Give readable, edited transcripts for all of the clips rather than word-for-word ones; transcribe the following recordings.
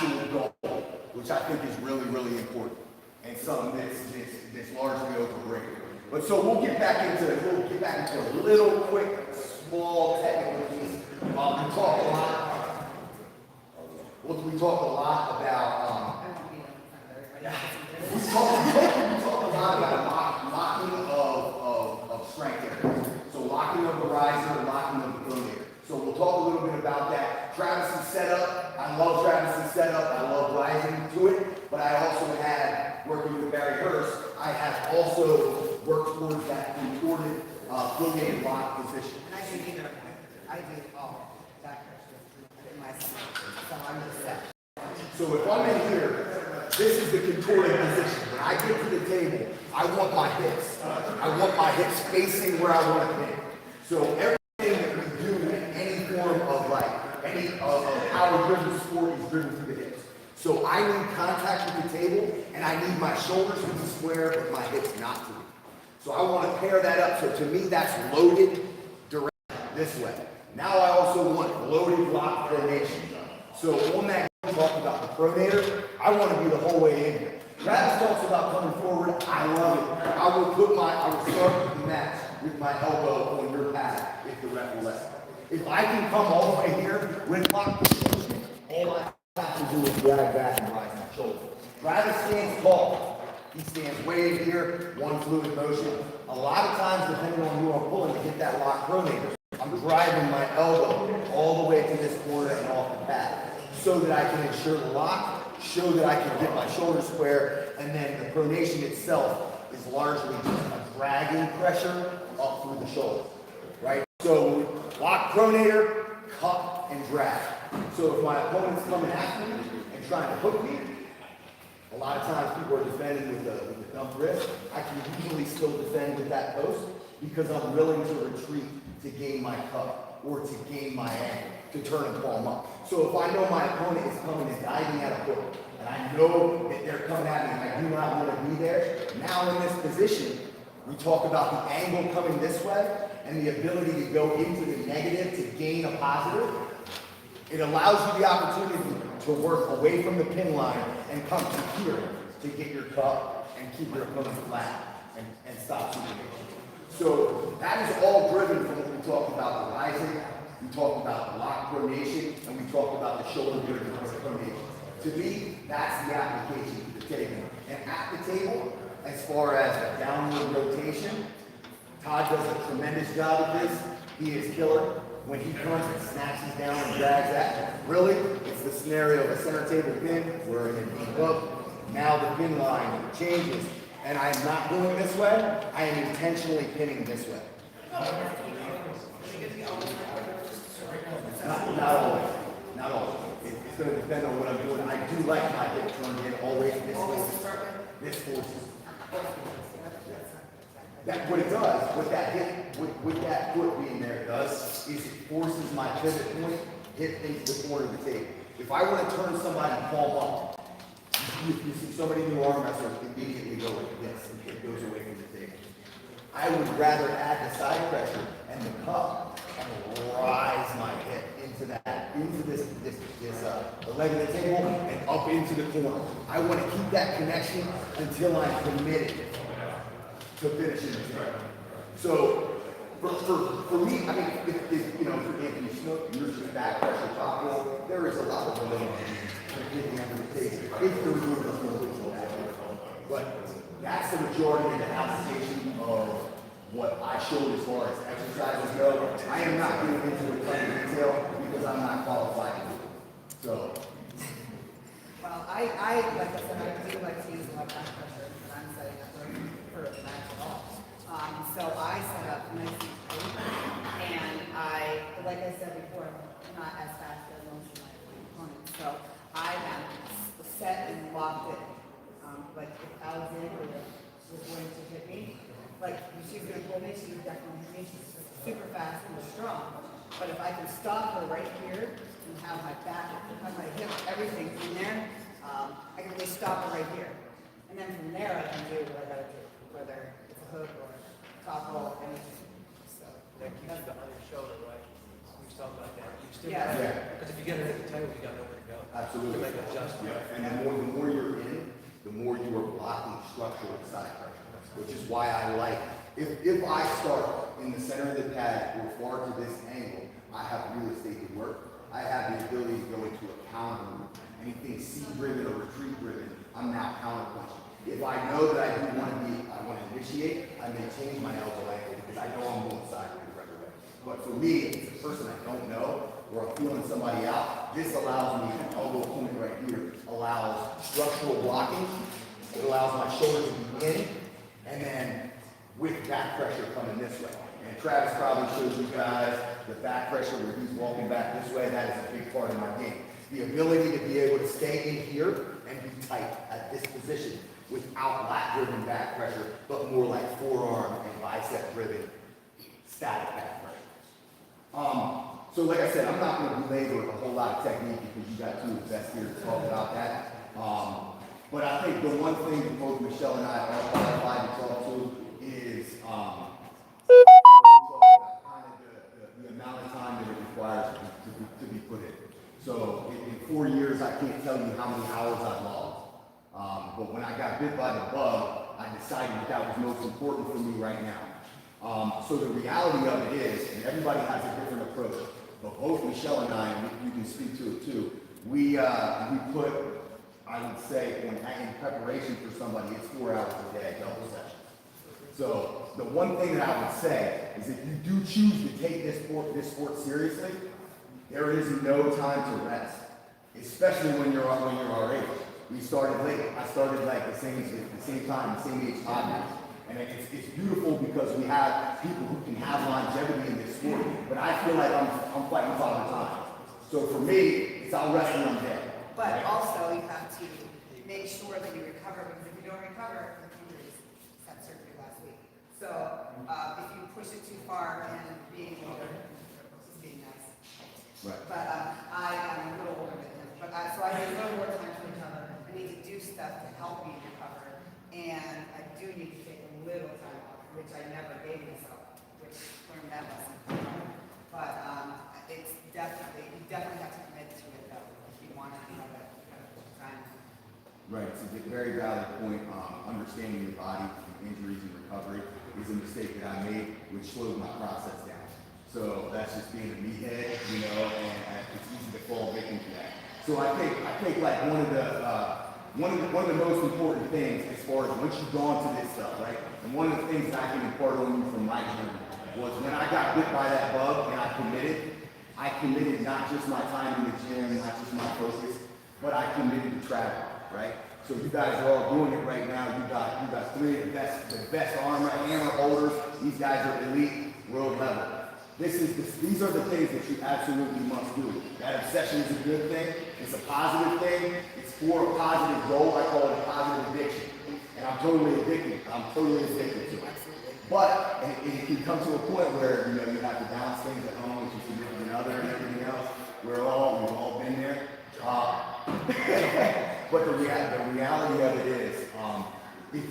actual goal, which I think is really, really important, and something that's largely overrated. But so we'll get back into a little quick, small technical piece. We talk a lot. We talk a lot about. We talk a lot about locking of strength areas. So locking of the riser, locking of the pronator. So we'll talk a little bit about that. Travis's setup. I love Travis's setup. I love rising to it. But I also had, working with Barry Hurst, I have also worked towards that important pronator lock position. And I do either. I do all back pressure in my stomach. So I'm just set. So if I'm in here, this is the contorted position. When I get to the table, I want my hips. I want my hips facing where I want to be. So everything that we do in any form of any power-driven sport is driven through the hips. So I need contact with the table, and I need my shoulders to be square, but my hips not to be. So I want to pair that up. So to me, that's loaded direct this way. Now I also want loaded lock pronation. So on that, talk about the pronator. I want to be the whole way in here. Travis talks about coming forward. I love it. I will start the match with my elbow on your pad if the ref will let me. If I can come all the way here with lock position, all I have to do is drag back and rise my shoulder. Travis stands tall. He stands way in here, one fluid motion. A lot of times, depending on who I'm pulling to get that lock pronator, I'm driving my elbow all the way to this corner and off the pad, so that I can ensure the lock, show that I can get my shoulder square, and then the pronation itself is largely just a dragging pressure up through the shoulder, right? So lock pronator, cup, and drag. So if my opponent's coming after me and trying to hook me, a lot of times people are defending with the dump wrist. I can usually still defend with that post because I'm willing to retreat to gain my cup or to gain my angle, to turn and palm up. So if I know my opponent is coming and diving at a hook, and I know that they're coming at me and I do not want to be there, now in this position, we talk about the angle coming this way and the ability to go into the negative to gain a positive. It allows you the opportunity to work away from the pin line and come to here to get your cup and keep your opponent flat and stop supervision. So that is all driven from what we talked about the rising, we talked about the lock pronation, and we talked about the shoulder driven pronation. To me, that's the application to the table. And at the table, as far as the downward rotation, Todd does a tremendous job of this. He is killer. When he comes and snatches down and drags that, really, it's the scenario of a center table pin. We're in a deep hook. Now the pin line changes. And I'm not going this way, I am intentionally pinning this way. Not always. Not always. It's going to depend on what I'm doing. I do like my hip turned in always this way. This forces. That's what it does. What that hip, with that foot being there does is it forces my pivot point hit into the corner of the table. If I want to turn somebody palm up, you see so many new arm wrestlers immediately go like this and it goes away from the table. I would rather add the side pressure and the cup and rise my hip into the leg of the table and up into the corner. I want to keep that connection until I'm committed to finishing the table. So for me, I mean, if you know, for Anthony Snook, you're just back pressure top roll, there is a lot of validity in getting under the table if you're moving the floor. But that's the majority of the application of what I showed as far as exercises go. I am not getting into a ton of detail because I'm not qualified to do it. So. Well, I like I said, I do like to use my back pressure when I'm setting up for a match at all. So I set up nice and straight, and like I said before, I'm not as fast as most of my opponents. So I have set and locked it. Like if Alexandra was going to hit me, like she's going to pull me, she's definitely hit me. She's super fast and strong. But if I can stop her right here and have my back, have my hip, everything in there, I can really stop her right here. And then from there I can do what I gotta do, whether it's a hook or top roll, anything. So that keeps the other shoulder, right? We talked about that. You still yeah. Because if you get her at the table, you got nowhere to go. Absolutely. To make adjustments. Yeah, and the more you're in, the more you are blocking structural side pressure, which is why I like, if I start in the center of the pad or far to this angle, I have real estate to work. I have the ability to go into a counter move. Anything C-driven or retreat-driven, I'm now counter-punching. If I know that I want to initiate, I may change my elbow angle because I know I'm going sideways right away. But for me, if it's a person I don't know, or I'm feeling somebody out, this allows me, an elbow point right here, allows structural blocking. It allows my shoulder to be in, and then with back pressure coming this way. And Travis probably shows you guys the back pressure where he's walking back this way. That is a big part of my game. The ability to be able to stay in here and be tight at this position without lat-driven back pressure, but more like forearm and bicep-driven static back pressure. So like I said, I'm not going to belabor a whole lot of technique because you got two of the best here to talk about that. But I think the one thing that both Michelle and I are qualified to talk to is kind of the amount of time that it requires to be put in. So in 4 years, I can't tell you how many hours I've logged. But when I got bit by the bug, I decided that was most important for me right now. So the reality of it is, and everybody has a different approach, but both Michelle and I, and you can speak to it too, we put, I would say, in preparation for somebody, it's 4 hours a day, double sessions. So the one thing that I would say is if you do choose to take this sport seriously, there is no time to rest, especially when you're our age. We started late. I started like the same time, the same age time. And it's beautiful because we have people who can have longevity in this sport, but I feel like I'm fighting Father Time. So for me, it's I'll rest when I'm dead. But also you have to make sure that you recover, because if you don't recover, injuries, had surgery last week. So if you push it too far and being older, just being nice. Right. But I am a little older than him, but so I need a little more time to recover. I need to do stuff to help me recover, and I do need to take a little time off, which I never gave myself, which learned that lesson. But it's definitely, you definitely have to commit to it though, if you want to have that kind of time. Right, it's a very valid point. Understanding your body and injuries and recovery is a mistake that I made, which slowed my process down. So that's just being a meathead, you know, and it's easy to fall victim to that. So I think like one of the most important things as far as once you've gone to this stuff, right? And one of the things that I can impart on you from my journey was when I got bit by that bug and I committed not just my time in the gym, not just my focus, but I committed to travel, right? So you guys are all doing it right now. You got three of the best hammer holders. These guys are elite, world level. These are the things that you absolutely must do. That obsession is a good thing. It's a positive thing. It's for a positive goal. I call it a positive addiction. And I'm totally addicted. To it. But it can come to a point where you have to balance things at home with your significant other and everything else. We've all been there. But the reality of it is, if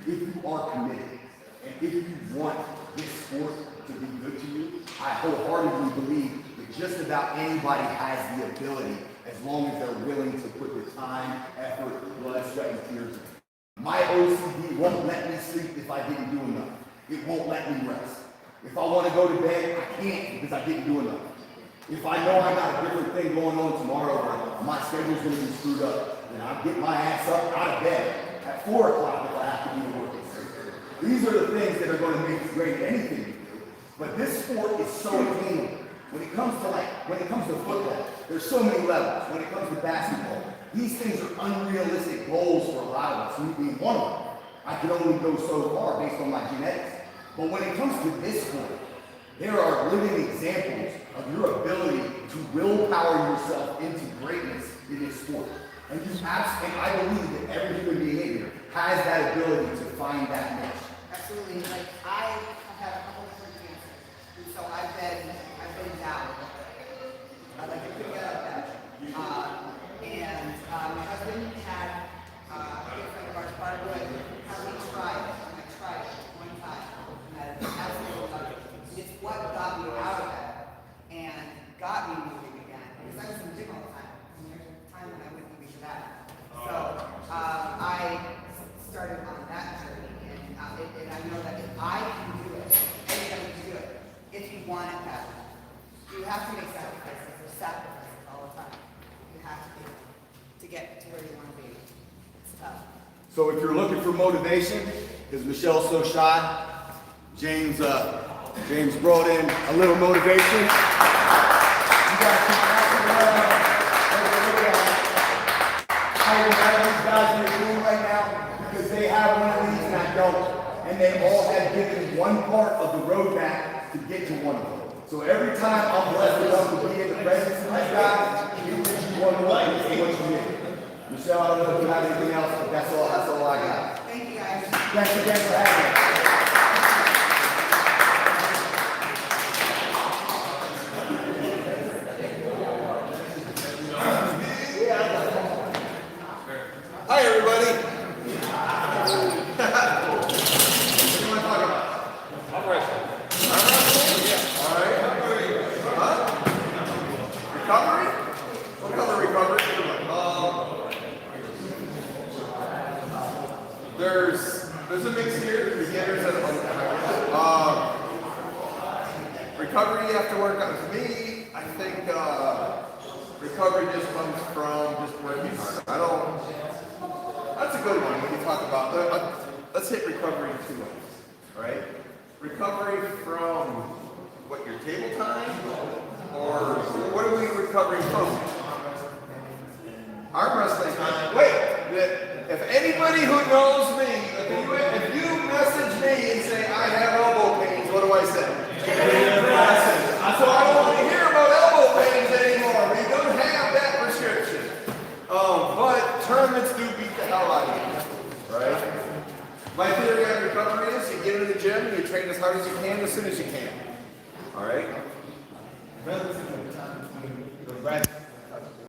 you are committed and if you want this sport to be good to you, I wholeheartedly believe that just about anybody has the ability as long as they're willing to put the time, effort, blood, sweat, and tears in. My OCD won't let me sleep if I didn't do enough. It won't let me rest. If I want to go to bed, I can't because I didn't do enough. If I know I got a different thing going on tomorrow or my schedule's going to be screwed up, then I'll get my ass up out of bed at 4 o'clock if I have to be working. These are the things that are going to make it great at anything you do. But this sport is so attainable. When it comes to football, there's so many levels. When it comes to basketball, these things are unrealistic goals for a lot of us, me being one of them. I can only go so far based on my genetics. But when it comes to this sport, there are living examples of your ability to willpower yourself into greatness in this sport. And I believe that every human being in here has that ability to find that niche. Absolutely. Like I have had a couple different cancers, and so I've been down. I couldn't get out of bed. And my husband had a good friend of ours, Barbara, had me try it, and I tried it one time, and I absolutely loved it. It's what got me out of bed and got me moving again. Because I was in the gym all the time, and there's a time get to where you want to be. It's tough. So if you're looking for motivation, because Michelle's so shy, James brought in a little motivation. You guys can pass it around. Look at how these guys in the room right now, because they have one of these and I don't. And they all have given one part of the roadmap to get to one of them. So every time I'm blessed enough to be in the presence of these guys, you think one more, this is what you did. Michelle, I don't know if you have anything else, but that's all I got. Thank you guys. Thanks again for having me. Hi, everybody. What do you want to talk about? Armwrestling. Armwrestling? Yeah. All right. Huh? Recovery? What color recovery? There's a mix here. Beginners and recovery you have to work on. To me, I think recovery just comes from just working hard. That's a good one when you talk about, let's hit recovery in 2 ways, right? Recovery from, what, your table time? Or what are we recovering from? Arm wrestling. Wait, if anybody who knows me, if you message me and say, I have elbow pains, what do I say? So I don't want to hear about elbow pains anymore. We don't have that prescription. But tournaments do beat the hell out of you, right? My theory on recovery is you get into the gym and you train as hard as you can as soon as you can. All right? Relative time between the rest